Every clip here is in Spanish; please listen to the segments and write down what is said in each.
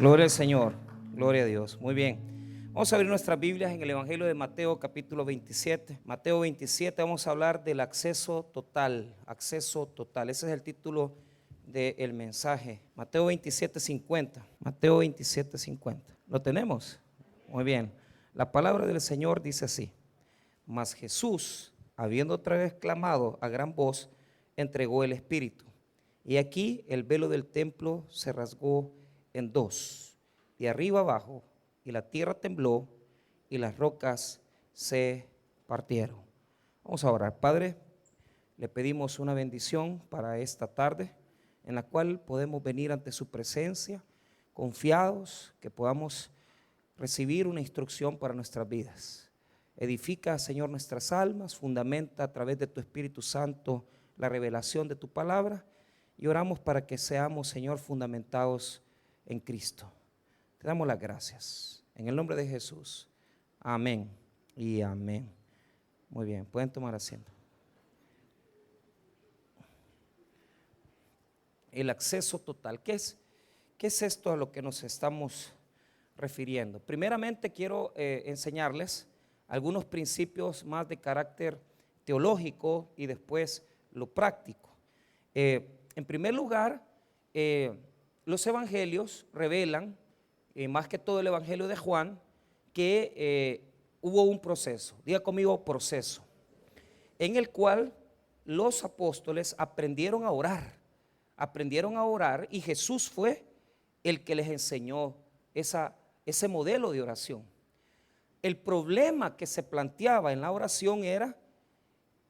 Gloria al Señor, gloria a Dios. Muy bien. Vamos a abrir nuestras Biblias en el Evangelio de Mateo capítulo 27. Mateo 27, vamos a hablar del acceso total, acceso total. Ese es el título del mensaje. Mateo 27:50. Mateo 27:50. ¿Lo tenemos? Muy bien. La palabra del Señor dice así: mas Jesús, habiendo otra vez clamado a gran voz, entregó el Espíritu. Y aquí el velo del templo se rasgó en dos, de arriba abajo, y la tierra tembló y las rocas se partieron. Vamos a orar. Padre, le pedimos una bendición para esta tarde, en la cual podemos venir ante su presencia confiados, que podamos recibir una instrucción para nuestras vidas. Edifica, Señor, nuestras almas, fundamenta a través de tu Espíritu Santo la revelación de tu palabra, y oramos para que seamos, Señor, fundamentados en Cristo. Te damos las gracias en el nombre de Jesús. Amén y amén. Muy bien, pueden tomar asiento. El acceso total. ¿Qué es esto a lo que nos estamos refiriendo? Primeramente quiero enseñarles algunos principios más de carácter teológico y después lo práctico. En primer lugar, los evangelios revelan, más que todo el evangelio de Juan, que hubo un proceso, diga conmigo proceso, en el cual los apóstoles aprendieron a orar y Jesús fue el que les enseñó ese modelo de oración. El problema que se planteaba en la oración era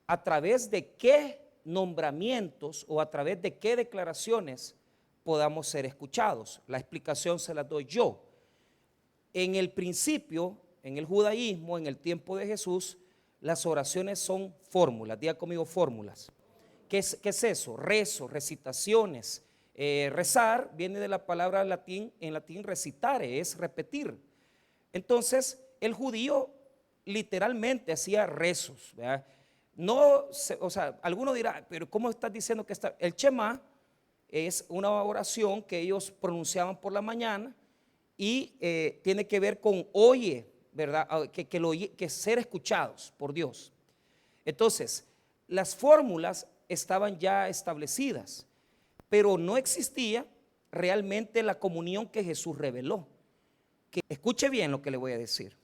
a través de qué nombramientos o a través de qué declaraciones podamos ser escuchados. La explicación se la doy yo. En el principio, en el judaísmo, en el tiempo de Jesús, las oraciones son fórmulas. Diga conmigo fórmulas. ¿Qué es eso? Rezo, recitaciones. Rezar viene de la palabra en latín recitare, es repetir. Entonces, el judío literalmente hacía rezos, ¿verdad? No, o sea, alguno dirá, pero ¿cómo estás diciendo que está? El Shema es una oración que ellos pronunciaban por la mañana y tiene que ver con oye, ¿verdad? Que ser escuchados por Dios. Entonces, las fórmulas estaban ya establecidas, pero no existía realmente la comunión que Jesús reveló. Que escuche bien lo que le voy a decir.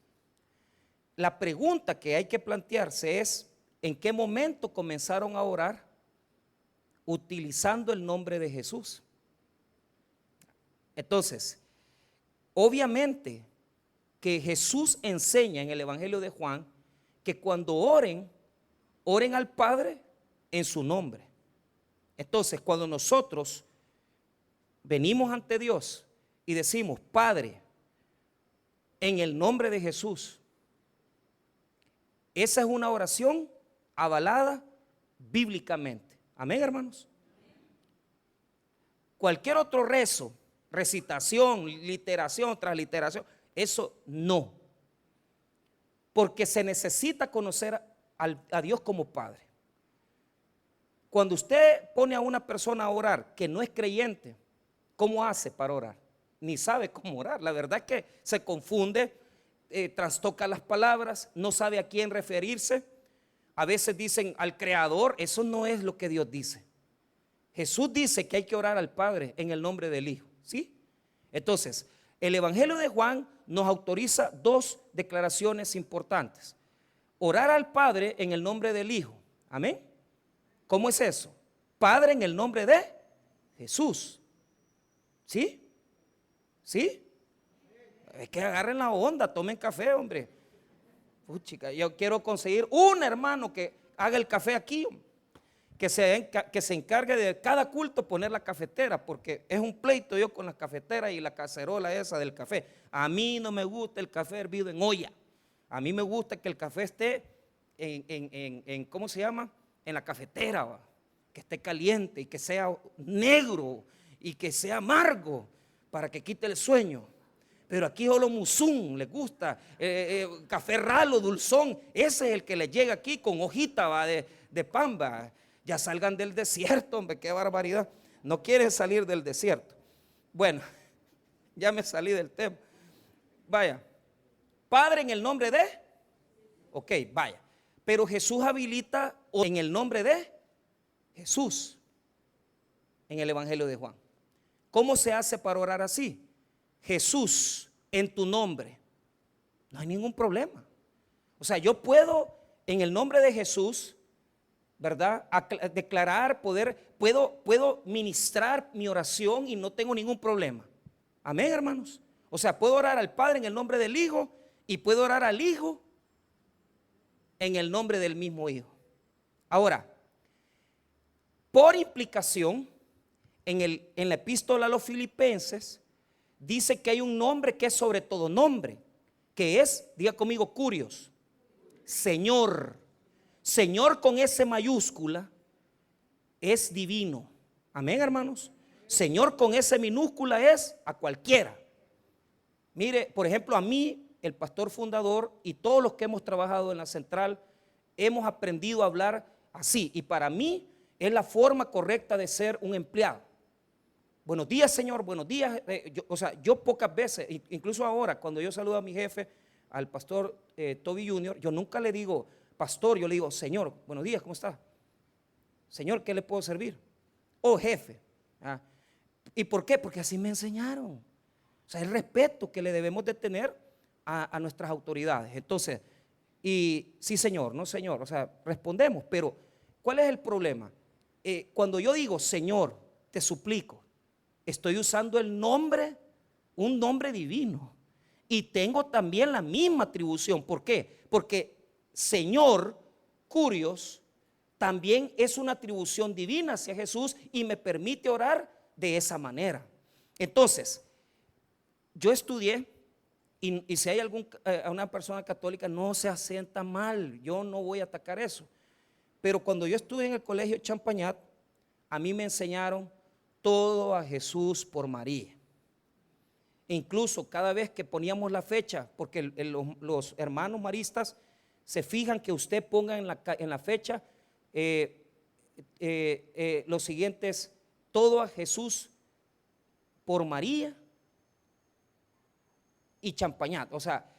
La pregunta que hay que plantearse es: ¿en qué momento comenzaron a orar utilizando el nombre de Jesús? Entonces, obviamente que Jesús enseña en el Evangelio de Juan que cuando oren al Padre en su nombre. Entonces, cuando nosotros venimos ante Dios y decimos Padre en el nombre de Jesús, esa es una oración avalada bíblicamente. Amén, hermanos. Cualquier otro rezo, recitación, literación, transliteración, eso no. Porque se necesita conocer a Dios como Padre. Cuando usted pone a una persona a orar que no es creyente, ¿cómo hace para orar? Ni sabe cómo orar. La verdad es que se confunde, trastoca las palabras, no sabe a quién referirse. A veces dicen al Creador. Eso no es lo que Dios dice. Jesús dice que hay que orar al Padre en el nombre del Hijo, ¿sí? Entonces, el Evangelio de Juan nos autoriza dos declaraciones importantes: orar al Padre en el nombre del Hijo. Amén. ¿Cómo es eso? Padre en el nombre de Jesús. ¿Sí? ¿Sí? Es que agarren la onda, tomen café, hombre. Chica, yo quiero conseguir un hermano que haga el café aquí, que se encargue de cada culto poner la cafetera, porque es un pleito yo con la cafetera y la cacerola esa del café. A mí no me gusta el café hervido en olla. A mí me gusta que el café esté ¿cómo se llama? En la cafetera, que esté caliente y que sea negro y que sea amargo para que quite el sueño. Pero aquí solo musún les gusta, café ralo, dulzón. Ese es el que les llega aquí con hojita de pan. Ya salgan del desierto, hombre, qué barbaridad. No quieren salir del desierto. Bueno, Ya me salí del tema. Vaya, Padre en el nombre de, ok, vaya. Pero Jesús habilita en el nombre de Jesús en el Evangelio de Juan. ¿Cómo se hace para orar así? Jesús, en tu nombre. No hay ningún problema. O sea, yo puedo en el nombre de Jesús, ¿verdad? Declarar, puedo ministrar mi oración y no tengo ningún problema. Amén, hermanos. O sea, puedo orar al Padre en el nombre del Hijo y puedo orar al Hijo en el nombre del mismo Hijo. Ahora, por implicación, en la epístola a los Filipenses, dice que hay un nombre que es sobre todo nombre, que es, diga conmigo, Curios, Señor. Señor con S mayúscula es divino. Amén, hermanos. Señor con S minúscula es a cualquiera. Mire, por ejemplo, a mí, el pastor fundador y todos los que hemos trabajado en la central, hemos aprendido a hablar así. Y para mí es la forma correcta de ser un empleado. Buenos días, Señor, buenos días. Yo pocas veces, incluso ahora, cuando yo saludo a mi jefe, al pastor Toby Jr., yo nunca le digo pastor, yo le digo Señor, buenos días, ¿cómo está? Señor, ¿qué le puedo servir? Oh, jefe. ¿Y por qué? Porque así me enseñaron. O sea, el respeto que le debemos de tener a nuestras autoridades. Entonces, y sí, Señor, no, Señor, o sea, respondemos, pero ¿cuál es el problema? Cuando yo digo Señor, te suplico, estoy usando el nombre, un nombre divino. Y tengo también la misma atribución. ¿Por qué? Porque Señor, Curios, también es una atribución divina hacia Jesús y me permite orar de esa manera. Entonces, yo estudié y si hay una persona católica, no se sienta mal, yo no voy a atacar eso. Pero cuando yo estudié en el colegio Champañat, a mí me enseñaron todo a Jesús por María. Incluso cada vez que poníamos la fecha, porque los hermanos maristas se fijan que usted ponga en la fecha los siguientes, todo a Jesús por María y Champañat. O sea,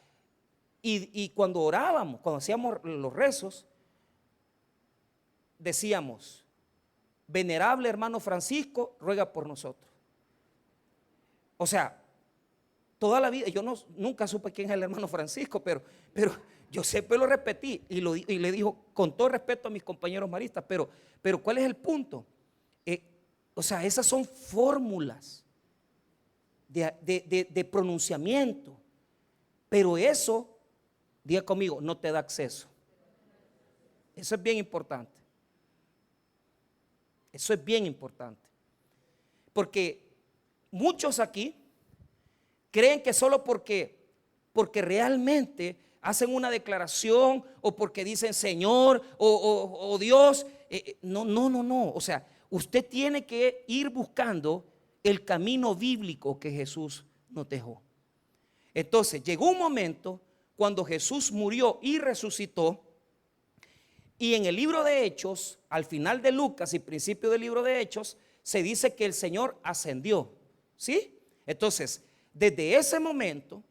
y cuando orábamos, cuando hacíamos los rezos, decíamos, venerable hermano Francisco, ruega por nosotros. O sea, toda la vida, yo nunca supe quién es el hermano Francisco, pero yo siempre lo repetí y le dijo con todo respeto a mis compañeros maristas, pero ¿cuál es el punto? O sea, esas son fórmulas de pronunciamiento, pero eso, diga conmigo, no te da acceso. Eso es bien importante. Eso es bien importante. Porque muchos aquí creen que solo porque realmente hacen una declaración o porque dicen Señor o Dios, no. O sea, usted tiene que ir buscando el camino bíblico que Jesús nos dejó. Entonces, llegó un momento cuando Jesús murió y resucitó. Y en el libro de Hechos, al final de Lucas y principio del libro de Hechos, se dice que el Señor ascendió. ¿Sí? Entonces, desde ese momento,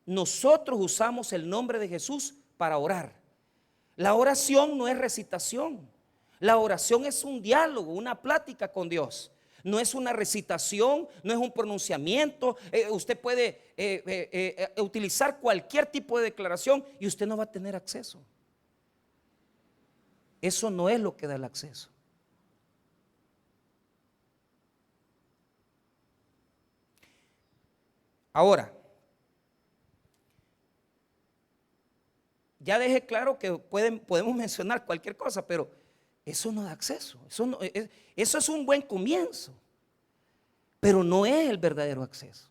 nosotros usamos el nombre de Jesús para orar. La oración no es recitación. La oración es un diálogo, una plática con Dios. No es una recitación, no es un pronunciamiento. Usted puede utilizar cualquier tipo de declaración y usted no va a tener acceso. Eso no es lo que da el acceso. Ahora, ya dejé claro que podemos mencionar cualquier cosa, pero eso no da acceso. Eso es un buen comienzo, pero no es el verdadero acceso.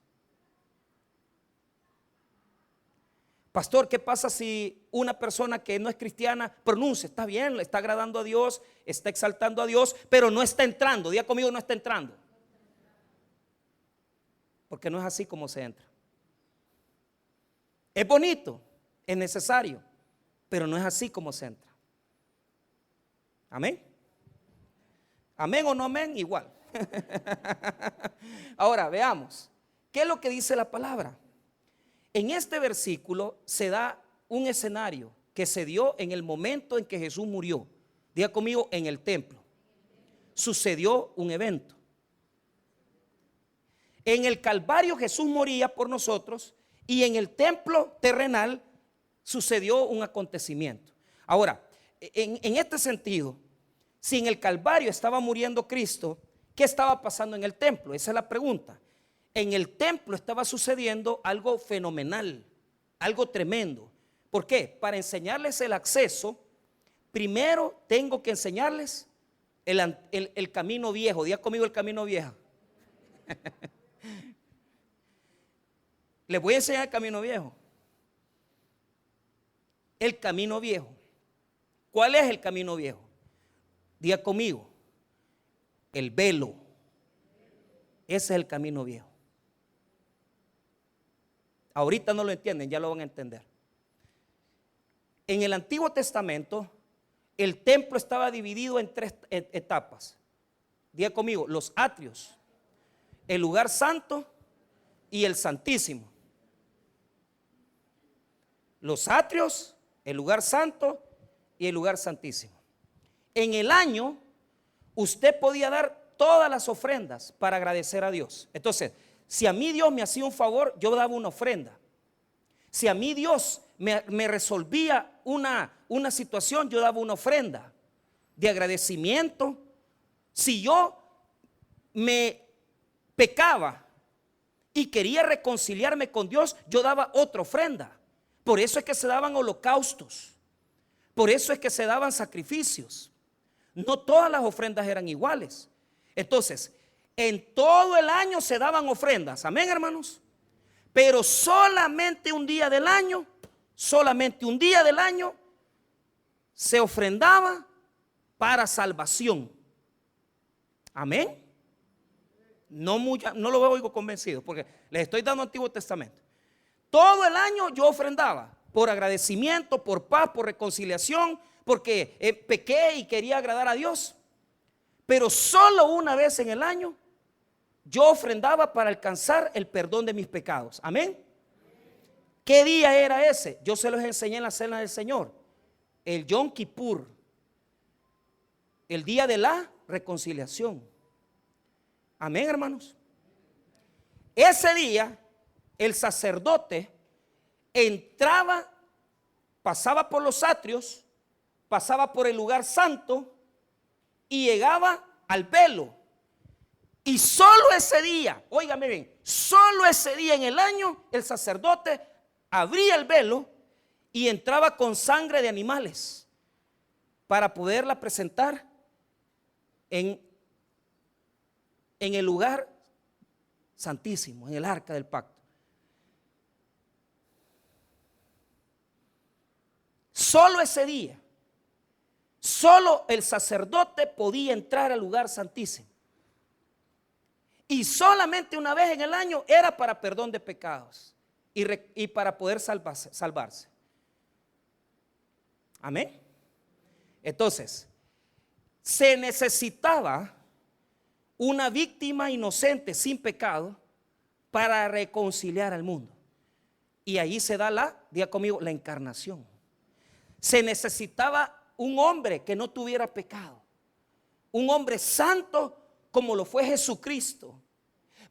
Pastor, ¿qué pasa si una persona que no es cristiana pronuncia? Está bien, le está agradando a Dios, está exaltando a Dios, pero no está entrando. Diga conmigo, no está entrando. Porque no es así como se entra. Es bonito, es necesario, pero no es así como se entra. Amén. Amén o no amén, igual. Ahora veamos. ¿Qué es lo que dice la palabra? En este versículo se da un escenario que se dio en el momento en que Jesús murió. Diga conmigo, en el templo. Sucedió un evento. En el Calvario Jesús moría por nosotros y en el templo terrenal sucedió un acontecimiento. Ahora, en este sentido, si en el Calvario estaba muriendo Cristo, ¿qué estaba pasando en el templo? Esa es la pregunta. En el templo estaba sucediendo algo fenomenal, algo tremendo. ¿Por qué? Para enseñarles el acceso, primero tengo que enseñarles el camino viejo. Diga conmigo el camino viejo. Les voy a enseñar el camino viejo. El camino viejo. ¿Cuál es el camino viejo? Diga conmigo, el velo. Ese es el camino viejo. Ahorita no lo entienden, ya lo van a entender. En el Antiguo Testamento, el templo estaba dividido en 3 etapas. Diga conmigo, los atrios, el lugar santo y el santísimo. Los atrios, el lugar santo y el lugar santísimo. En el año, usted podía dar todas las ofrendas para agradecer a Dios. Entonces, si a mí Dios me hacía un favor, yo daba una ofrenda. Si a mí Dios me resolvía una situación, yo daba una ofrenda de agradecimiento. Si yo me pecaba y quería reconciliarme con Dios, yo daba otra ofrenda. Por eso es que se daban holocaustos. Por eso es que se daban sacrificios. No todas las ofrendas eran iguales. Entonces, en todo el año se daban ofrendas. Amén, hermanos. Pero solamente un día del año se ofrendaba para salvación. Amén. No lo oigo convencido porque les estoy dando Antiguo Testamento. Todo el año yo ofrendaba por agradecimiento, por paz, por reconciliación, porque pequé y quería agradar a Dios. Pero solo una vez en el año yo ofrendaba para alcanzar el perdón de mis pecados. Amén. ¿Qué día era ese? Yo se los enseñé en la cena del Señor. El Yom Kippur, el día de la reconciliación. Amén, hermanos. Ese día el sacerdote entraba, pasaba por los atrios, pasaba por el lugar santo y llegaba al velo. Y solo ese día, óigame bien, solo ese día en el año el sacerdote abría el velo y entraba con sangre de animales para poderla presentar en el lugar santísimo, en el arca del pacto. Solo ese día, solo el sacerdote podía entrar al lugar santísimo. Y solamente una vez en el año era para perdón de pecados y para poder salvarse. Amén. Entonces, se necesitaba una víctima inocente sin pecado para reconciliar al mundo. Y ahí se da diga conmigo, la encarnación. Se necesitaba un hombre que no tuviera pecado, un hombre santo como lo fue Jesucristo.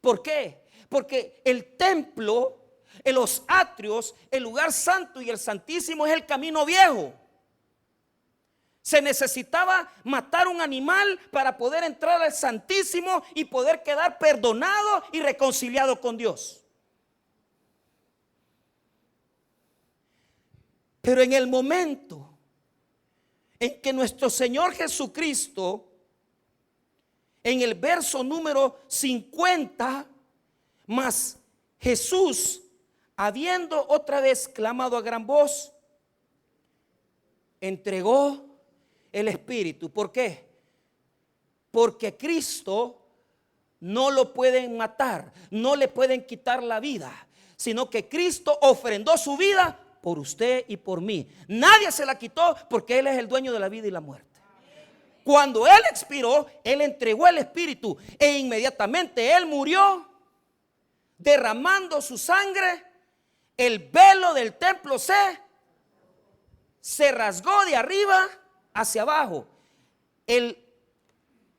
¿Por qué? Porque el templo, los atrios, el lugar santo y el santísimo es el camino viejo. Se necesitaba matar un animal para poder entrar al santísimo y poder quedar perdonado y reconciliado con Dios. Pero en el momento en que nuestro Señor Jesucristo, en el verso número 50, mas Jesús, habiendo otra vez clamado a gran voz, entregó el Espíritu. ¿Por qué? Porque Cristo no lo pueden matar, no le pueden quitar la vida, sino que Cristo ofrendó su vida por usted y por mí. Nadie se la quitó porque Él es el dueño de la vida y la muerte. Cuando Él expiró, Él entregó el Espíritu e inmediatamente Él murió derramando su sangre, el velo del templo se rasgó de arriba hacia abajo. El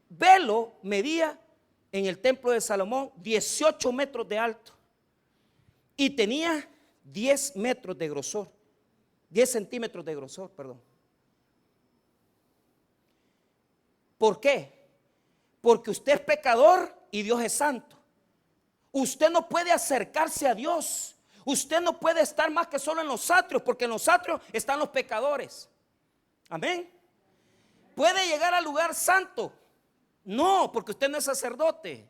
velo medía en el templo de Salomón 18 metros de alto y tenía 10 metros de grosor, 10 centímetros de grosor, perdón. ¿Por qué? Porque usted es pecador y Dios es santo. Usted no puede acercarse a Dios. Usted no puede estar más que solo en los atrios, porque en los atrios están los pecadores. Amén. ¿Puede llegar al lugar santo? No, porque usted no es sacerdote.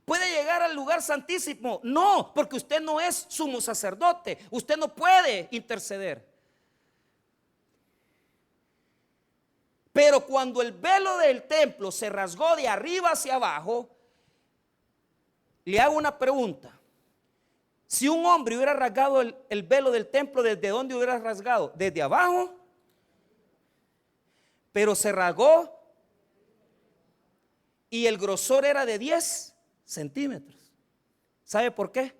¿Puede llegar al lugar santísimo? No, porque usted no es sumo sacerdote. Usted no puede interceder. Pero cuando el velo del templo se rasgó de arriba hacia abajo, le hago una pregunta. Si un hombre hubiera rasgado el velo del templo, ¿desde dónde hubiera rasgado? ¿Desde abajo? Pero se rasgó y el grosor era de 10 centímetros. ¿Sabe por qué?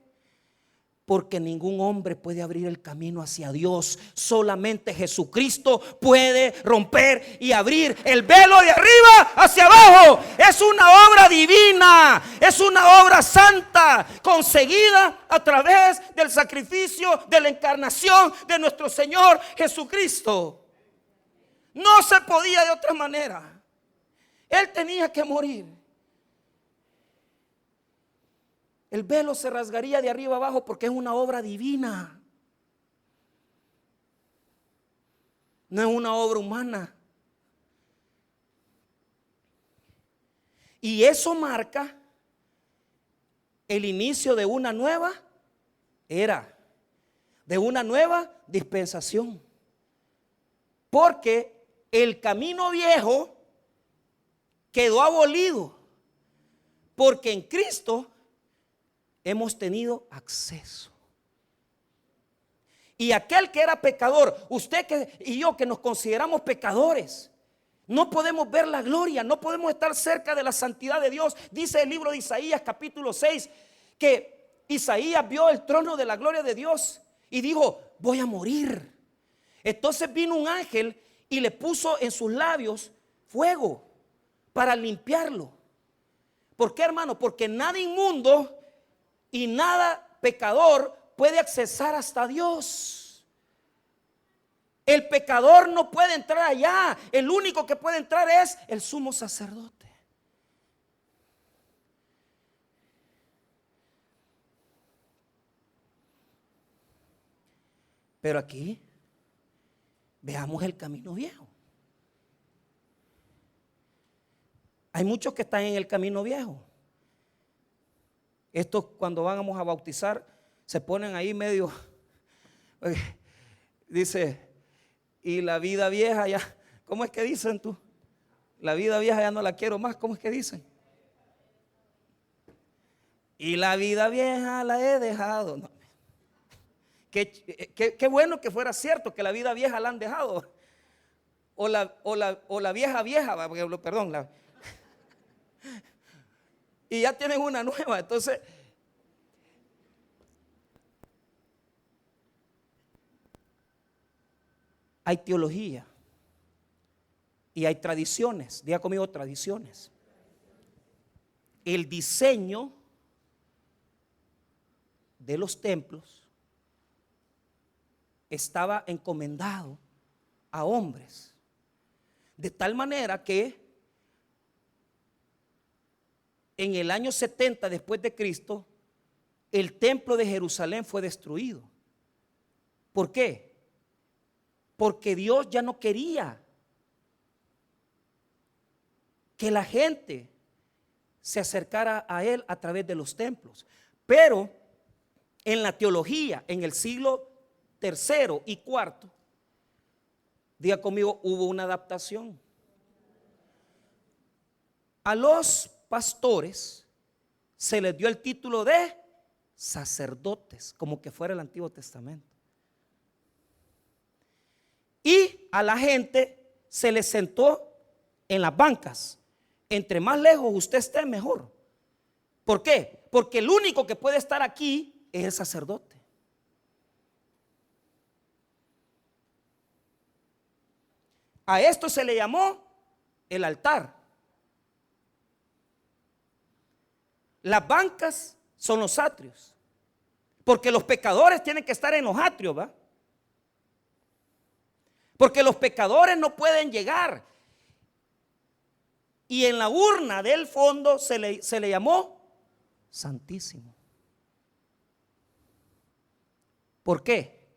Porque ningún hombre puede abrir el camino hacia Dios. Solamente Jesucristo puede romper y abrir el velo de arriba hacia abajo. Es una obra divina, es una obra santa, conseguida a través del sacrificio de la encarnación de nuestro Señor Jesucristo. No se podía de otra manera. Él tenía que morir. El velo se rasgaría de arriba abajo porque es una obra divina. No es una obra humana. Y eso marca el inicio de una nueva era, de una nueva dispensación. Porque el camino viejo quedó abolido, porque en Cristo hemos tenido acceso. Y aquel que era pecador, usted y yo que nos consideramos pecadores, no podemos ver la gloria, no podemos estar cerca de la santidad de Dios. Dice el libro de Isaías capítulo 6 que Isaías vio el trono de la gloria de Dios y dijo: voy a morir. Entonces vino un ángel y le puso en sus labios fuego para limpiarlo. ¿Por qué, hermano? Porque nada inmundo y nada pecador puede accesar hasta Dios. El pecador no puede entrar allá. El único que puede entrar es el sumo sacerdote. Pero aquí veamos el camino viejo. Hay muchos que están en el camino viejo. Estos, cuando vamos a bautizar, se ponen ahí medio, dice, y la vida vieja ya, ¿cómo es que dicen tú? La vida vieja ya no la quiero más, ¿cómo es que dicen? Y la vida vieja la he dejado. No. Qué bueno que fuera cierto que la vida vieja la han dejado. O la vieja, perdón, y ya tienen una nueva. Entonces, hay teología y hay tradiciones. Diga conmigo, tradiciones. El diseño de los templos estaba encomendado a hombres, de tal manera que en el año 70 después de Cristo, el templo de Jerusalén fue destruido. ¿Por qué? Porque Dios ya no quería que la gente se acercara a Él a través de los templos. Pero en la teología, en el siglo III y IV, diga conmigo, hubo una adaptación. A los pastores se les dio el título de sacerdotes, como que fuera el Antiguo Testamento. Y a la gente se les sentó en las bancas. Entre más lejos usted esté, mejor. ¿Por qué? Porque el único que puede estar aquí es el sacerdote. A esto se le llamó el altar. Las bancas son los atrios, porque los pecadores tienen que estar en los atrios, ¿va? Porque los pecadores no pueden llegar. Y en la urna del fondo se le llamó Santísimo. ¿Por qué?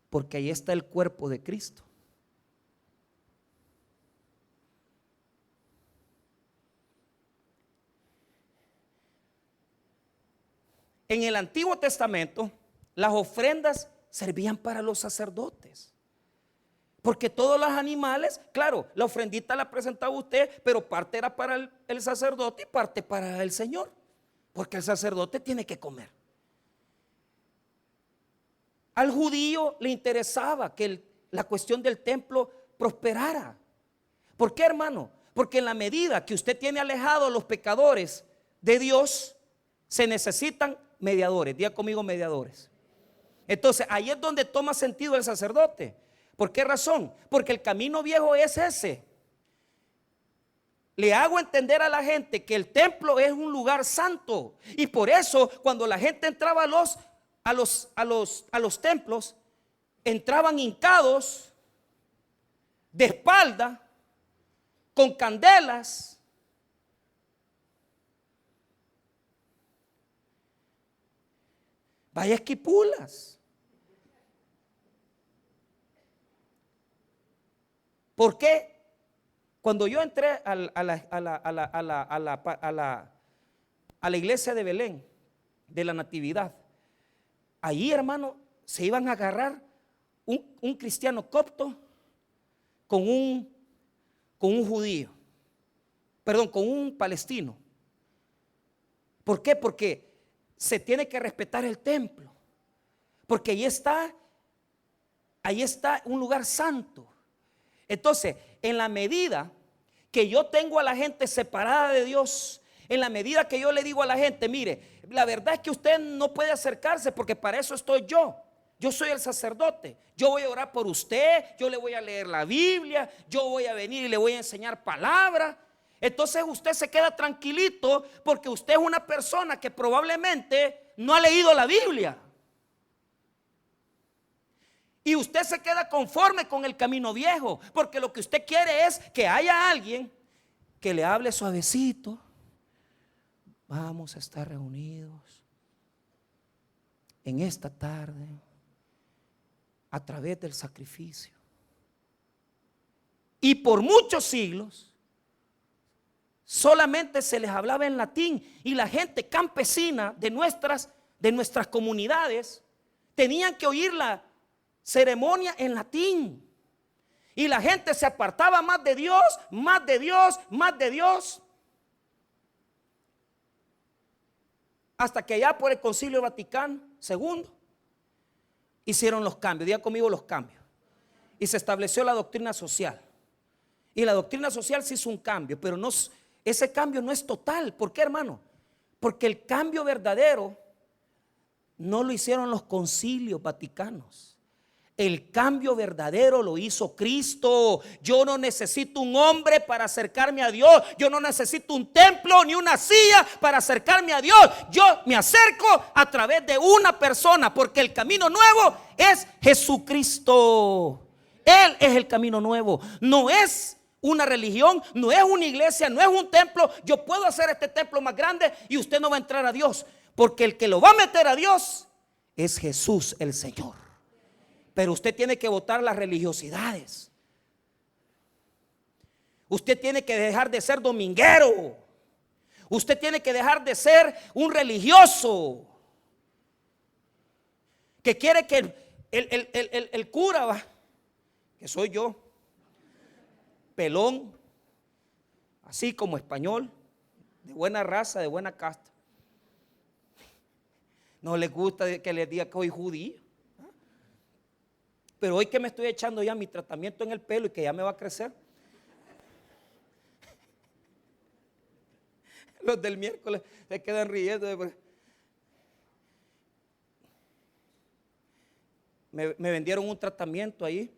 Porque ahí está el cuerpo de Cristo. En el Antiguo Testamento, las ofrendas servían para los sacerdotes. Porque todos los animales, claro, la ofrendita la presentaba usted, pero parte era para el sacerdote y parte para el Señor. Porque el sacerdote tiene que comer. Al judío le interesaba que la cuestión del templo prosperara. ¿Por qué, hermano? Porque en la medida que usted tiene alejado a los pecadores de Dios, se necesitan mediadores. Diga conmigo, mediadores. Entonces ahí es donde toma sentido el sacerdote. ¿Por qué razón? Porque el camino viejo es ese. Le hago entender a la gente que el templo es un lugar santo, y por eso cuando la gente entraba a los templos, entraban hincados, de espalda, con candelas. Vaya esquipulas. ¿Por qué? Cuando yo entré a la iglesia de Belén, de la Natividad, ahí, hermano, se iban a agarrar un cristiano copto con un judío, perdón, con un palestino. ¿Por qué? Porque se tiene que respetar el templo, porque ahí está un lugar santo. Entonces, en la medida que yo tengo a la gente separada de Dios, en la medida que yo le digo a la gente, mire, la verdad es que usted no puede acercarse porque para eso estoy yo. Yo soy el sacerdote. Yo voy a orar por usted, yo le voy a leer la Biblia, yo voy a venir y le voy a enseñar palabra. Entonces usted se queda tranquilito porque usted es una persona que probablemente no ha leído la Biblia. Y usted se queda conforme con el camino viejo, porque lo que usted quiere es que haya alguien que le hable suavecito. Vamos a estar reunidos en esta tarde a través del sacrificio. Y por muchos siglos solamente se les hablaba en latín, y la gente campesina de nuestras comunidades tenían que oír la ceremonia en latín, y la gente se apartaba más de Dios, más de Dios, más de Dios, hasta que allá por el Concilio Vaticano II hicieron los cambios. Diga conmigo, los cambios, y se estableció la doctrina social. Y la doctrina social sí hizo un cambio, pero no, ese cambio no es total. ¿Por qué, hermano? Porque el cambio verdadero no lo hicieron los concilios vaticanos. El cambio verdadero lo hizo Cristo. Yo no necesito un hombre para acercarme a Dios. Yo no necesito un templo ni una silla para acercarme a Dios. Yo me acerco a través de una persona, porque el camino nuevo es Jesucristo. Él es el camino nuevo. No es una religión, no es una iglesia, no es un templo. Yo puedo hacer este templo más grande y usted no va a entrar a Dios, porque el que lo va a meter a Dios es Jesús el Señor. Pero usted tiene que botar las religiosidades. Usted tiene que dejar de ser dominguero. Usted tiene que dejar de ser un religioso que quiere que el cura va, que soy yo, pelón, así como español, de buena raza, de buena casta. No les gusta que les diga que soy judío. Pero hoy que me estoy echando ya mi tratamiento en el pelo y que ya me va a crecer, Los del miércoles se quedan riendo. Me vendieron un tratamiento ahí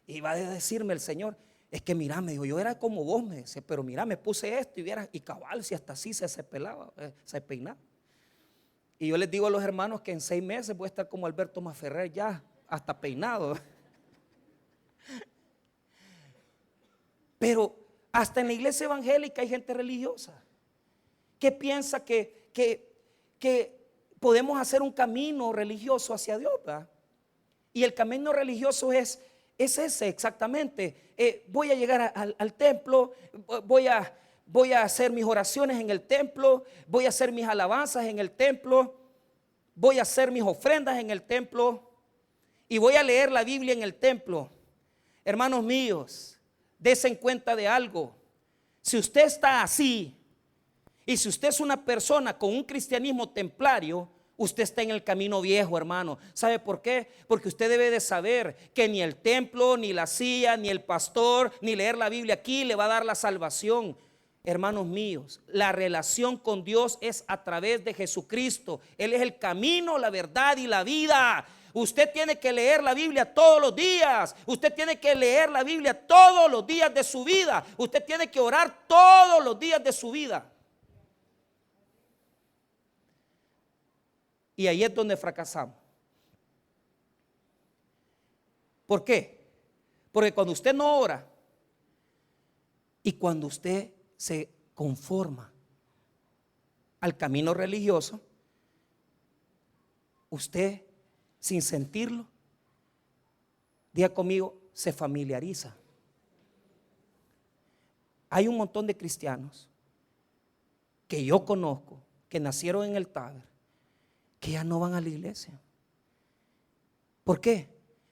y va a decirme el Señor, es que mira, me dijo, yo era como vos, me dice, pero mira, me puse esto y cabal, si hasta así se pelaba, se peinaba. Y yo les digo a los hermanos que en 6 meses voy a estar como Alberto Maferrer ya, hasta peinado. Pero hasta en la iglesia evangélica hay gente religiosa que piensa que podemos hacer un camino religioso hacia Dios, ¿verdad? Y el camino religioso es ese exactamente. Voy a llegar al templo, voy a hacer mis oraciones en el templo, voy a hacer mis alabanzas en el templo, voy a hacer mis ofrendas en el templo y voy a leer la Biblia en el templo. Hermanos míos, dense cuenta de algo. Si usted está así y si usted es una persona con un cristianismo templario, usted está en el camino viejo, hermano. ¿Sabe por qué? Porque usted debe de saber que ni el templo, ni la silla, ni el pastor, ni leer la Biblia aquí le va a dar la salvación. Hermanos míos, la relación con Dios es a través de Jesucristo. Él es el camino, la verdad y la vida. Usted tiene que leer la Biblia todos los días. Usted tiene que leer la Biblia todos los días de su vida. Usted tiene que orar todos los días de su vida. Y ahí es donde fracasamos. ¿Por qué? Porque cuando usted no ora y cuando usted se conforma al camino religioso, usted, sin sentirlo, diga conmigo, se familiariza. Hay un montón de cristianos que yo conozco, que nacieron en el Táber, que ya no van a la iglesia. ¿Por qué?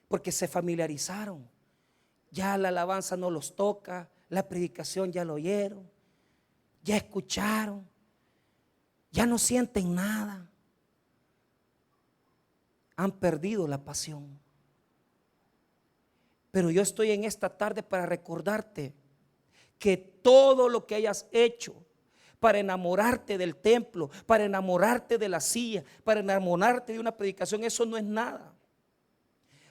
Porque se familiarizaron. Ya la alabanza no los toca, la predicación ya lo oyeron, ya escucharon, ya no sienten nada. Han perdido la pasión. Pero yo estoy en esta tarde para recordarte que todo lo que hayas hecho para enamorarte del templo, para enamorarte de la silla, para enamorarte de una predicación, eso no es nada.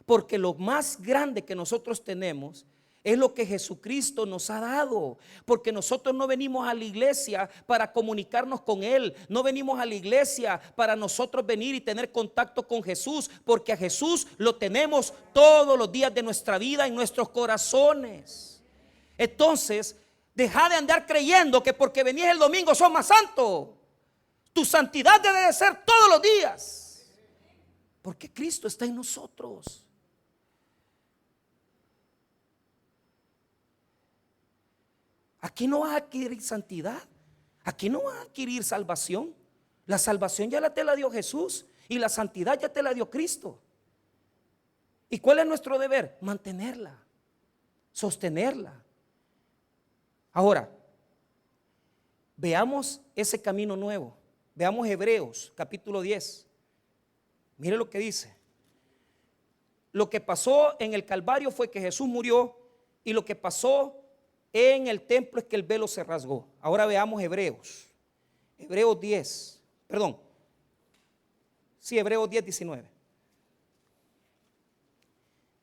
Porque lo más grande que nosotros tenemos es lo que Jesucristo nos ha dado. Porque nosotros no venimos a la iglesia para comunicarnos con Él. No venimos a la iglesia para nosotros venir y tener contacto con Jesús. Porque a Jesús lo tenemos todos los días de nuestra vida en nuestros corazones. Entonces, deja de andar creyendo que porque venís el domingo sos más santo. Tu santidad debe de ser todos los días. Porque Cristo está en nosotros. Aquí no vas a adquirir santidad. Aquí no vas a adquirir salvación. La salvación ya te la dio Jesús. Y la santidad ya te la dio Cristo. ¿Y cuál es nuestro deber? Mantenerla, sostenerla. Ahora, veamos ese camino nuevo. Veamos Hebreos capítulo 10. Mire lo que dice. Lo que pasó en el Calvario fue que Jesús murió, y lo que pasó en el templo es que el velo se rasgó. Ahora veamos Hebreos 10, perdón. Sí, Hebreos 10, 19.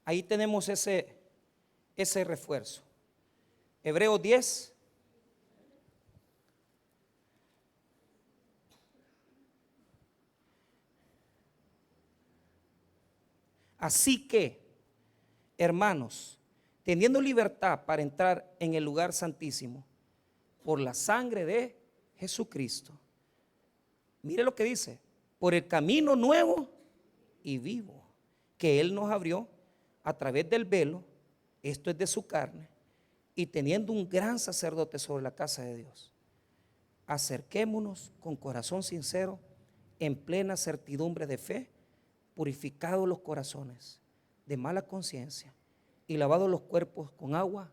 Ahí tenemos ese refuerzo. Hebreos 10. Así que, hermanos, teniendo libertad para entrar en el lugar santísimo por la sangre de Jesucristo. Mire lo que dice, por el camino nuevo y vivo que Él nos abrió a través del velo, esto es de su carne, y teniendo un gran sacerdote sobre la casa de Dios, acerquémonos con corazón sincero, en plena certidumbre de fe, purificados los corazones de mala conciencia y lavados los cuerpos con agua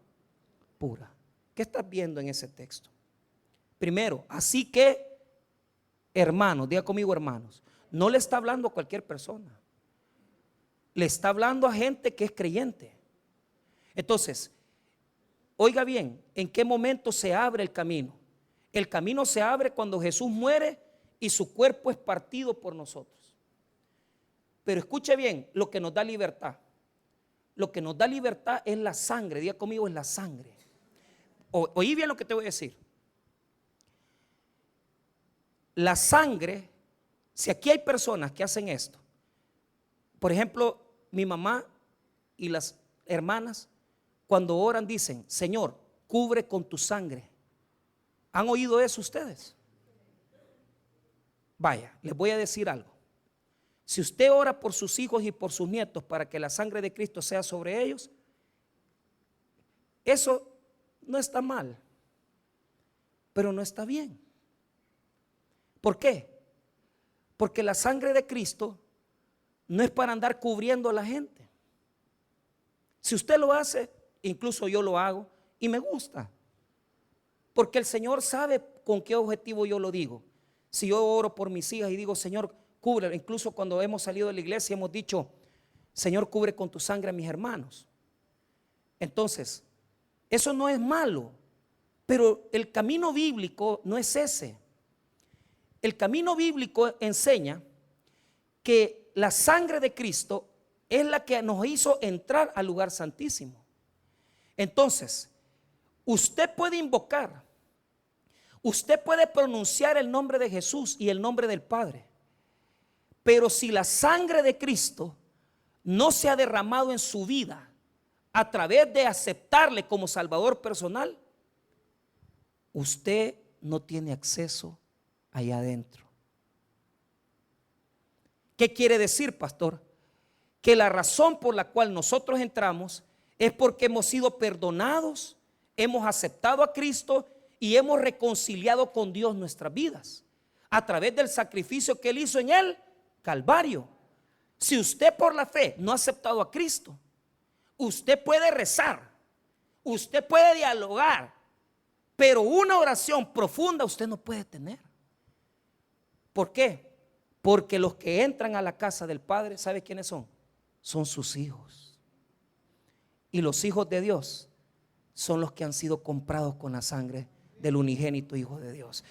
pura. ¿Qué estás viendo en ese texto? Primero, así que, hermanos, diga conmigo hermanos, no le está hablando a cualquier persona, le está hablando a gente que es creyente. Entonces, oiga bien, ¿en qué momento se abre el camino? El camino se abre cuando Jesús muere y su cuerpo es partido por nosotros. Pero escuche bien, lo que nos da libertad. Lo que nos da libertad es la sangre. Diga conmigo, es la sangre. Oí bien lo que te voy a decir. La sangre, si aquí hay personas que hacen esto, por ejemplo, mi mamá y las hermanas, cuando oran dicen: Señor, cubre con tu sangre. ¿Han oído eso ustedes? Vaya, les voy a decir algo. Si usted ora por sus hijos y por sus nietos para que la sangre de Cristo sea sobre ellos, eso no está mal, pero no está bien. ¿Por qué? Porque la sangre de Cristo no es para andar cubriendo a la gente. Si usted lo hace, incluso yo lo hago y me gusta, porque el Señor sabe con qué objetivo yo lo digo. Si yo oro por mis hijas y digo: Señor, cubre, incluso cuando hemos salido de la iglesia hemos dicho: Señor, cubre con tu sangre a mis hermanos. Entonces, eso no es malo, pero el camino bíblico no es ese. El camino bíblico enseña que la sangre de Cristo es la que nos hizo entrar al lugar santísimo. Entonces, usted puede invocar, usted puede pronunciar el nombre de Jesús y el nombre del Padre, pero si la sangre de Cristo no se ha derramado en su vida a través de aceptarle como Salvador personal, usted no tiene acceso allá adentro. ¿Qué quiere decir, pastor? Que la razón por la cual nosotros entramos es porque hemos sido perdonados, hemos aceptado a Cristo y hemos reconciliado con Dios nuestras vidas a través del sacrificio que Él hizo en el Calvario. Si usted por la fe no ha aceptado a Cristo, usted puede rezar, usted puede dialogar, pero una oración profunda usted no puede tener. ¿Por qué? Porque los que entran a la casa del Padre, ¿sabe quiénes son? Son sus hijos. Y los hijos de Dios son los que han sido comprados con la sangre del unigénito Hijo de Dios.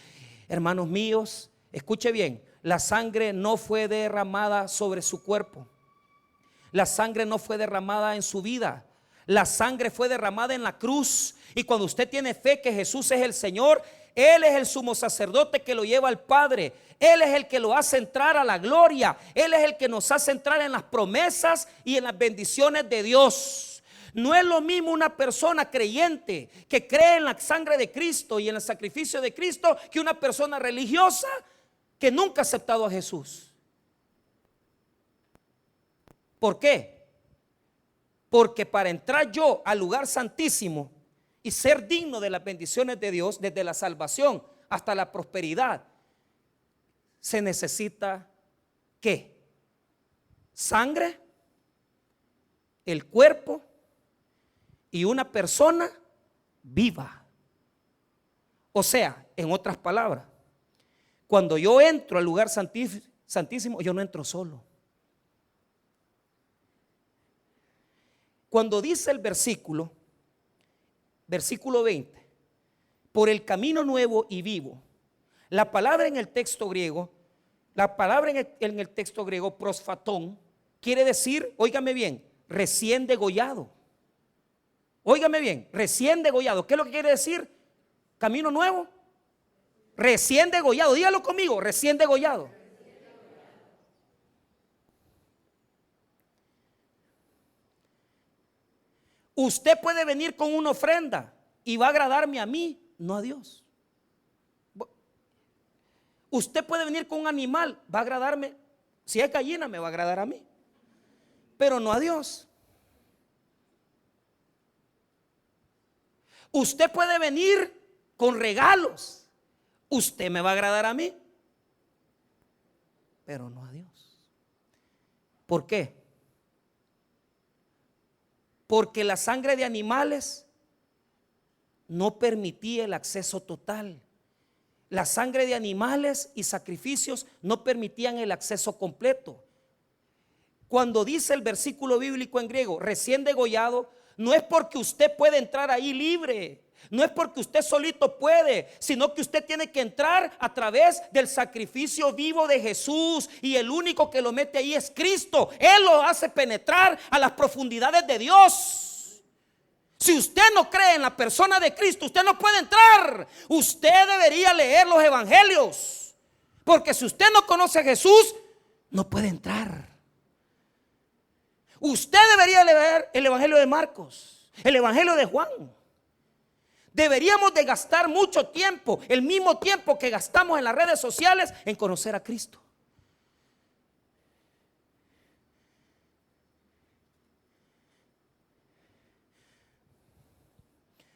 Hermanos míos, escuche bien, la sangre no fue derramada sobre su cuerpo. La sangre no fue derramada en su vida. La sangre fue derramada en la cruz. Y cuando usted tiene fe que Jesús es el Señor, Él es el sumo sacerdote que lo lleva al Padre. Él es el que lo hace entrar a la gloria. Él es el que nos hace entrar en las promesas y en las bendiciones de Dios. No es lo mismo una persona creyente que cree en la sangre de Cristo y en el sacrificio de Cristo que una persona religiosa que nunca ha aceptado a Jesús. ¿Por qué? Porque para entrar yo al lugar santísimo y ser digno de las bendiciones de Dios, desde la salvación hasta la prosperidad, se necesita ¿qué? Sangre, el cuerpo y una persona viva. O sea, en otras palabras, cuando yo entro al lugar santísimo, yo no entro solo. Cuando dice el versículo 20, por el camino nuevo y vivo, la palabra en el texto griego, prosfatón, quiere decir, óigame bien, recién degollado. Óigame bien, recién degollado. ¿Qué es lo que quiere decir? Camino nuevo, recién degollado. Dígalo conmigo, recién degollado. Usted puede venir con una ofrenda y va a agradarme a mí, no a Dios. Usted puede venir con un animal, va a agradarme. Si es gallina, me va a agradar a mí, pero no a Dios. Usted puede venir con regalos, usted me va a agradar a mí, pero no a Dios. ¿Por qué? Porque la sangre de animales no permitía el acceso total. La sangre de animales y sacrificios no permitían el acceso completo. Cuando dice el versículo bíblico en griego, recién degollado, no es porque usted puede entrar ahí libre. No es porque usted solito puede, sino que usted tiene que entrar a través del sacrificio vivo de Jesús. Y el único que lo mete ahí es Cristo. Él lo hace penetrar a las profundidades de Dios. Si usted no cree en la persona de Cristo, usted no puede entrar. Usted debería leer los evangelios, porque si usted no conoce a Jesús, no puede entrar. Usted debería leer el evangelio de Marcos, el evangelio de Juan. Deberíamos de gastar mucho tiempo, el mismo tiempo que gastamos en las redes sociales, en conocer a Cristo.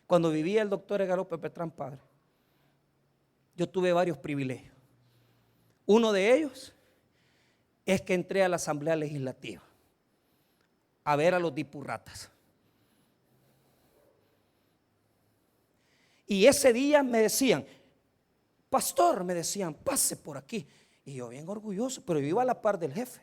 Cuando vivía el doctor Edgar Petrán padre, yo tuve varios privilegios. Uno de ellos es que entré a la Asamblea Legislativa a ver a los dipurratas. Y ese día me decían, pastor, me decían, pase por aquí. Y yo bien orgulloso, pero yo iba a la par del jefe.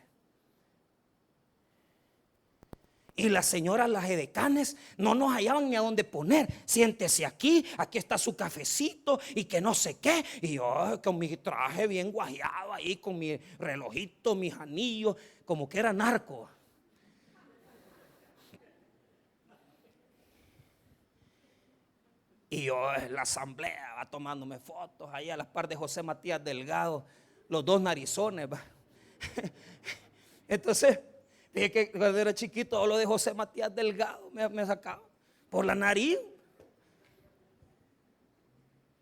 Y las señoras, las edecanes, no nos hallaban ni a dónde poner. Siéntese aquí, aquí está su cafecito y que no sé qué. Y yo con mi traje bien guajeado ahí, con mi relojito, mis anillos, como que era narco. Y yo en la asamblea va tomándome fotos ahí a las par de José Matías Delgado, los dos narizones. Va. Entonces, dije que cuando era chiquito, lo de José Matías Delgado me sacaba por la nariz.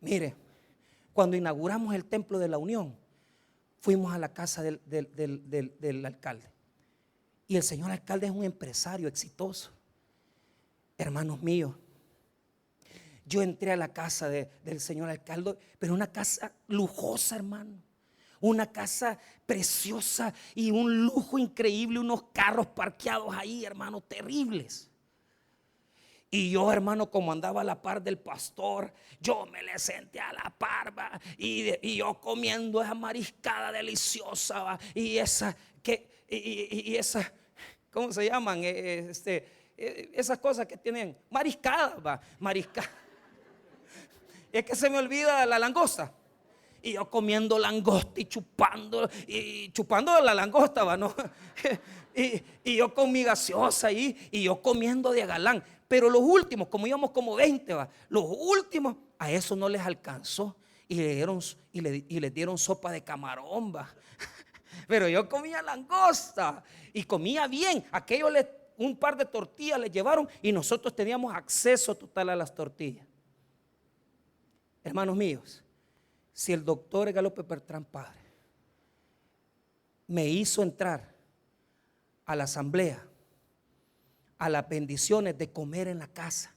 Mire, cuando inauguramos el Templo de la Unión, fuimos a la casa del alcalde. Y el señor alcalde es un empresario exitoso. Hermanos míos, yo entré a la casa del señor alcalde, pero una casa lujosa, hermano. Una casa preciosa y un lujo increíble, unos carros parqueados ahí, hermano, terribles. Y yo, hermano, como andaba a la par del pastor, yo me le senté a la par, ¿va? Y yo comiendo esa mariscada deliciosa, ¿va? Y esa, ¿cómo se llaman? Esas cosas que tienen mariscadas, ¿va? Mariscada. Es que se me olvida la langosta. Y yo comiendo langosta y chupando la langosta, ¿va? ¿No? y yo con mi gaseosa ahí, y yo comiendo de galán. Pero los últimos, como íbamos como 20, ¿va? Los últimos, a eso no les alcanzó. Y les dieron sopa de camarón, ¿va? Pero yo comía langosta y comía bien. Aquellos un par de tortillas les llevaron y nosotros teníamos acceso total a las tortillas. Hermanos míos, si el doctor Edgar Petrán padre me hizo entrar a la asamblea, a las bendiciones de comer en la casa,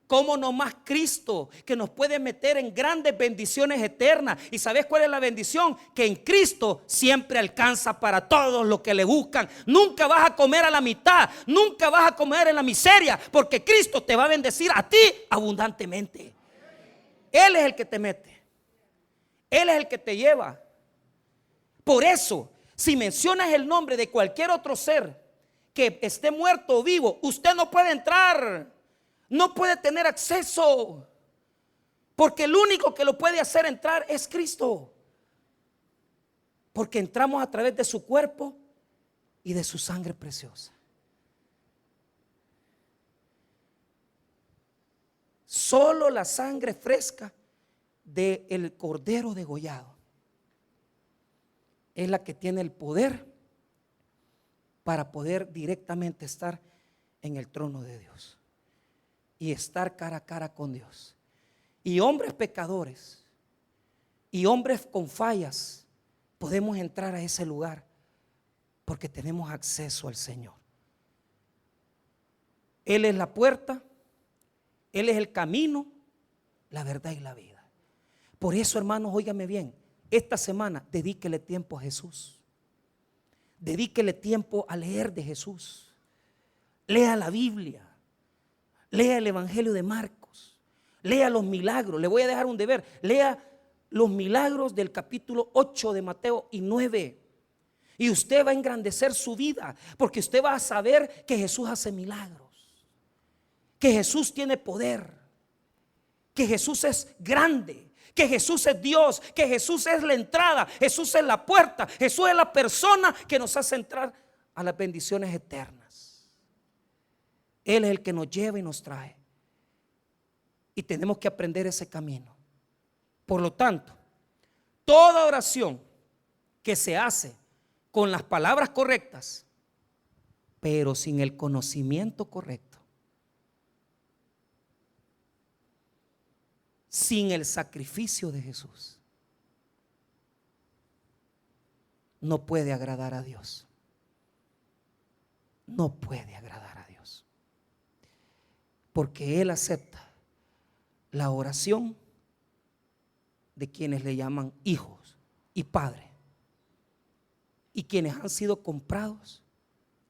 ¿cómo no más Cristo, que nos puede meter en grandes bendiciones eternas? ¿Y sabes cuál es la bendición? Que en Cristo siempre alcanza para todos los que le buscan. Nunca vas a comer a la mitad, nunca vas a comer en la miseria, porque Cristo te va a bendecir a ti abundantemente. Él es el que te mete, Él es el que te lleva. Por eso, si mencionas el nombre de cualquier otro ser que esté muerto o vivo, usted no puede entrar, no puede tener acceso, porque el único que lo puede hacer entrar es Cristo, porque entramos a través de su cuerpo y de su sangre preciosa. Solo la sangre fresca del cordero degollado es la que tiene el poder para poder directamente estar en el trono de Dios y estar cara a cara con Dios. Y hombres pecadores y hombres con fallas podemos entrar a ese lugar porque tenemos acceso al Señor. Él es la puerta, Él es el camino, la verdad y la vida. Por eso, hermanos, óigame bien, esta semana dedíquele tiempo a Jesús. Dedíquele tiempo a leer de Jesús. Lea la Biblia. Lea el Evangelio de Marcos. Lea los milagros. Le voy a dejar un deber. Lea los milagros del capítulo 8 de Mateo y 9. Y usted va a engrandecer su vida, porque usted va a saber que Jesús hace milagros, que Jesús tiene poder. que Jesús es grande, que Jesús es Dios, que Jesús es la entrada, Jesús es la puerta, Jesús es la persona que nos hace entrar a las bendiciones eternas. Él es el que nos lleva y nos trae. Y tenemos que aprender ese camino. Por lo tanto, toda oración que se hace con las palabras correctas, pero sin el conocimiento correcto, sin el sacrificio de Jesús, no puede agradar a Dios. No puede agradar a Dios. Porque Él acepta la oración de quienes le llaman hijos y padres, y quienes han sido comprados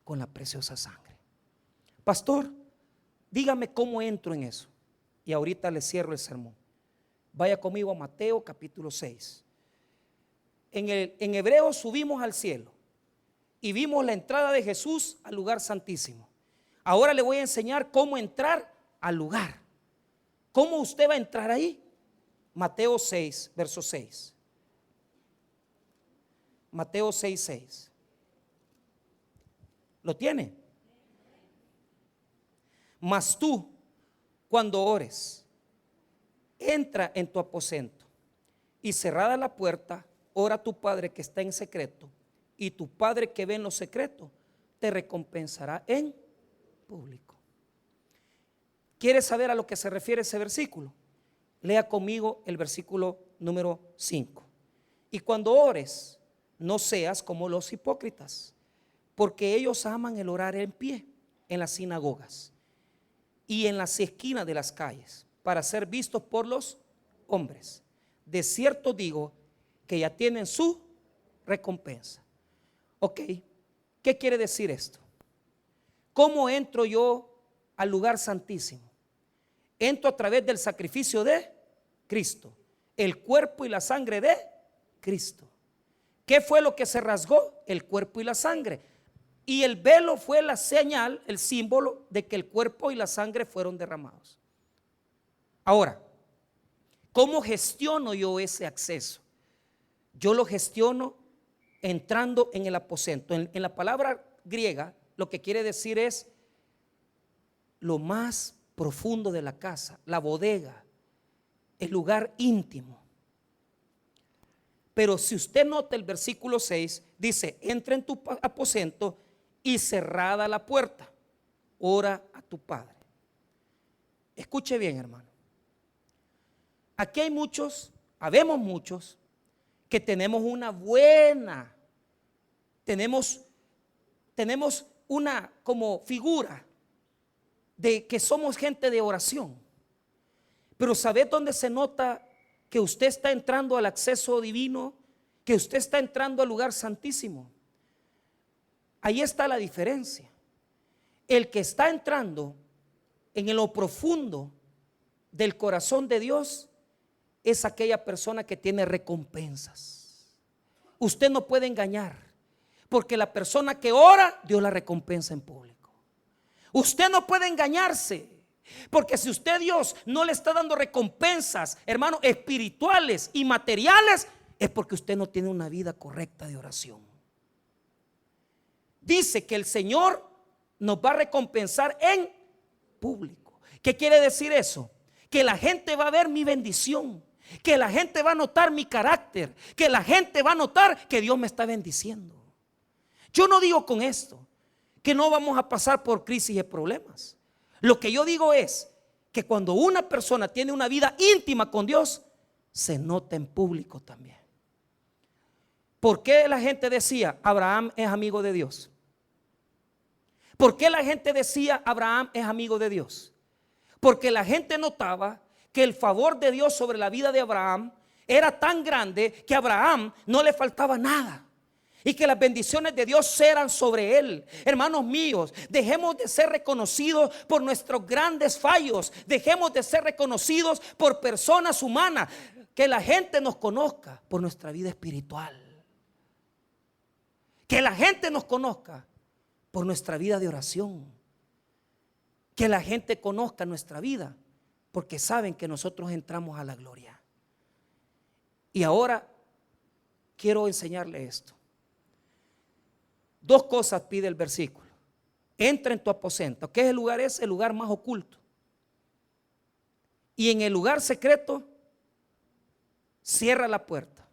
con la preciosa sangre. Pastor, dígame cómo entro en eso. Y ahorita le cierro el sermón. Vaya conmigo a Mateo capítulo 6. En hebreo subimos al cielo y vimos la entrada de Jesús al lugar santísimo. Ahora le voy a enseñar cómo entrar al lugar. ¿Cómo usted va a entrar ahí? Mateo 6, verso 6. Mateo 6, 6. ¿Lo tiene? Mas tú, cuando ores, entra en tu aposento y cerrada la puerta, ora a tu Padre que está en secreto, y tu Padre que ve en lo secreto te recompensará en público. ¿Quieres saber a lo que se refiere ese versículo? Lea conmigo el versículo número 5. Y cuando ores, no seas como los hipócritas, porque ellos aman el orar en pie en las sinagogas y en las esquinas de las calles, para ser vistos por los hombres. De cierto digo que ya tienen su recompensa. Ok, ¿qué quiere decir esto? ¿Cómo entro yo al lugar santísimo? Entro a través del sacrificio de Cristo, el cuerpo y la sangre de Cristo. ¿Qué fue lo que se rasgó? El cuerpo y la sangre. Y el velo fue la señal, el símbolo de que el cuerpo y la sangre fueron derramados. Ahora, ¿cómo gestiono yo ese acceso? Yo lo gestiono entrando en el aposento. En la palabra griega, lo que quiere decir es lo más profundo de la casa, la bodega, el lugar íntimo. Pero si usted nota el versículo 6, dice: entra en tu aposento y cerrada la puerta, ora a tu Padre. Escuche bien, hermano. Aquí hay muchos, habemos muchos que tenemos una buena, tenemos una como figura de que somos gente de oración. Pero ¿sabe dónde se nota que usted está entrando al acceso divino? Que usted está entrando al lugar santísimo. Ahí está la diferencia. El que está entrando en lo profundo del corazón de Dios es aquella persona que tiene recompensas. Usted no puede engañar, porque la persona que ora, Dios la recompensa en público. Usted no puede engañarse, porque si usted, Dios, no le está dando recompensas, hermano, espirituales y materiales, es porque usted no tiene una vida correcta de oración. Dice que el Señor nos va a recompensar en público. ¿Qué quiere decir eso? Que la gente va a ver mi bendición, que la gente va a notar mi carácter, que la gente va a notar que Dios me está bendiciendo. Yo no digo con esto que no vamos a pasar por crisis y problemas. Lo que yo digo es que cuando una persona tiene una vida íntima con Dios, se nota en público también. ¿Por qué la gente decía Abraham es amigo de Dios? ¿Por qué la gente decía Abraham es amigo de Dios? Porque la gente notaba que el favor de Dios sobre la vida de Abraham era tan grande que a Abraham no le faltaba nada, y que las bendiciones de Dios eran sobre él. Hermanos míos, dejemos de ser reconocidos por nuestros grandes fallos. Dejemos de ser reconocidos por personas humanas. Que la gente nos conozca por nuestra vida espiritual. Que la gente nos conozca por nuestra vida de oración. Que la gente conozca nuestra vida porque saben que nosotros entramos a la gloria. Y ahora quiero enseñarle esto. Dos cosas pide el versículo. Entra en tu aposento. ¿Qué es el lugar? Es el lugar más oculto. Y en el lugar secreto, cierra la puerta.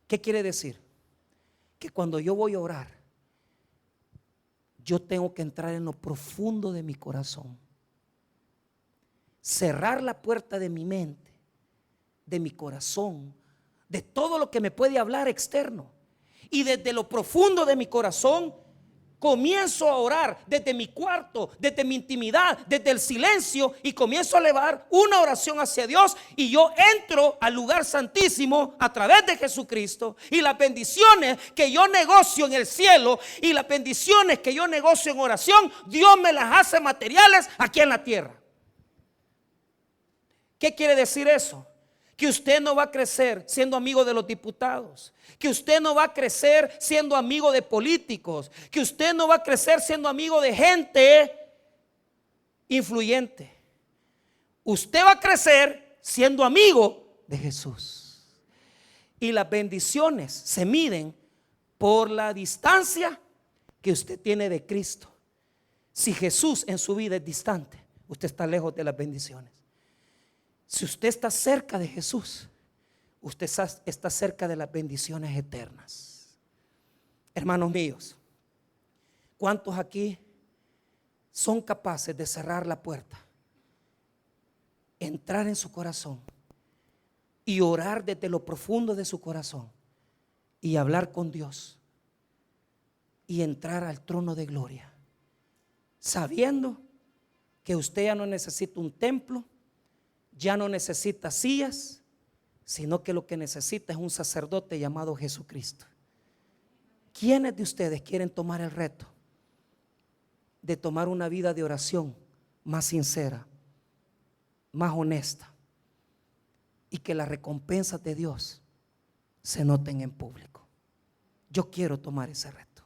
¿Qué quiere decir? Que cuando yo voy a orar, yo tengo que entrar en lo profundo de mi corazón. Cerrar la puerta de mi mente, de mi corazón, de todo lo que me puede hablar externo. Y desde lo profundo de mi corazón comienzo a orar desde mi cuarto, desde mi intimidad, desde el silencio, y comienzo a elevar una oración hacia Dios, y yo entro al lugar santísimo a través de Jesucristo, y las bendiciones que yo negocio en el cielo y las bendiciones que yo negocio en oración, Dios me las hace materiales aquí en la tierra. ¿Qué quiere decir eso? Que usted no va a crecer siendo amigo de los diputados, que usted no va a crecer siendo amigo de políticos, que usted no va a crecer siendo amigo de gente influyente. Usted va a crecer siendo amigo de Jesús. Y las bendiciones se miden por la distancia que usted tiene de Cristo. Si Jesús en su vida es distante, usted está lejos de las bendiciones. Si usted está cerca de Jesús, usted está cerca de las bendiciones eternas. Hermanos míos, ¿cuántos aquí son capaces de cerrar la puerta, entrar en su corazón y orar desde lo profundo de su corazón y hablar con Dios y entrar al trono de gloria, sabiendo que usted ya no necesita un templo, ya no necesita sillas, sino que lo que necesita es un sacerdote llamado Jesucristo? ¿Quiénes de ustedes quieren tomar el reto de tomar una vida de oración más sincera, más honesta, y que las recompensas de Dios se noten en público? Yo quiero tomar ese reto.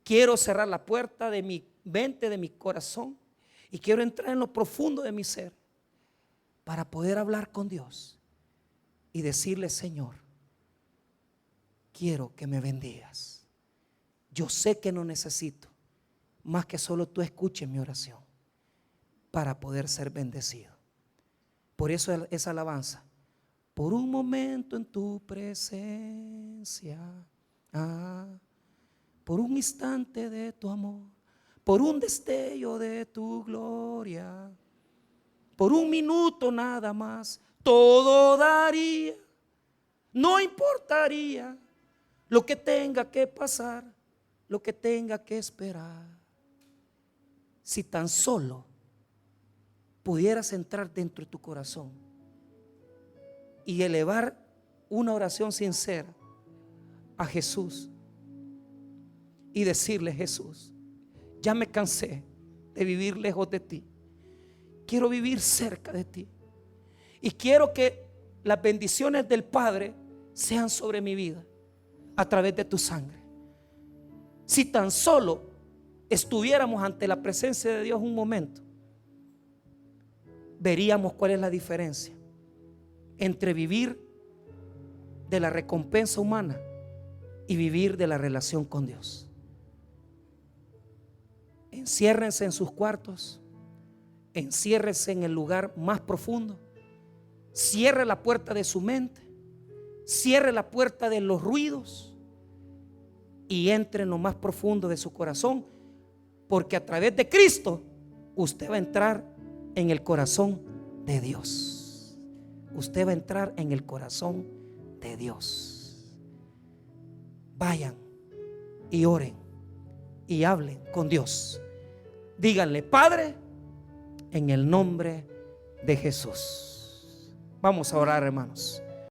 Quiero cerrar la puerta de mi mente, de mi corazón, y quiero entrar en lo profundo de mi ser para poder hablar con Dios y decirle: Señor, quiero que me bendigas. Yo sé que no necesito más que solo tú escuches mi oración para poder ser bendecido. Por eso esa alabanza: por un momento en tu presencia, por un instante de tu amor, por un destello de tu gloria, por un minuto nada más, todo daría, no importaría lo que tenga que pasar, lo que tenga que esperar. Si tan solo pudieras entrar dentro de tu corazón y elevar una oración sincera a Jesús y decirle: Jesús, ya me cansé de vivir lejos de ti. Quiero vivir cerca de ti y quiero que las bendiciones del Padre sean sobre mi vida a través de tu sangre. Si tan solo estuviéramos ante la presencia de Dios un momento, veríamos cuál es la diferencia entre vivir de la recompensa humana y vivir de la relación con Dios. Enciérrense en sus cuartos, enciérrese en el lugar más profundo, cierre la puerta de su mente, cierre la puerta de los ruidos y entre en lo más profundo de su corazón, porque a través de Cristo usted va a entrar en el corazón de Dios. Usted va a entrar en el corazón de Dios. Vayan y oren y hablen con Dios. Díganle: Padre, en el nombre de Jesús. Vamos a orar, hermanos.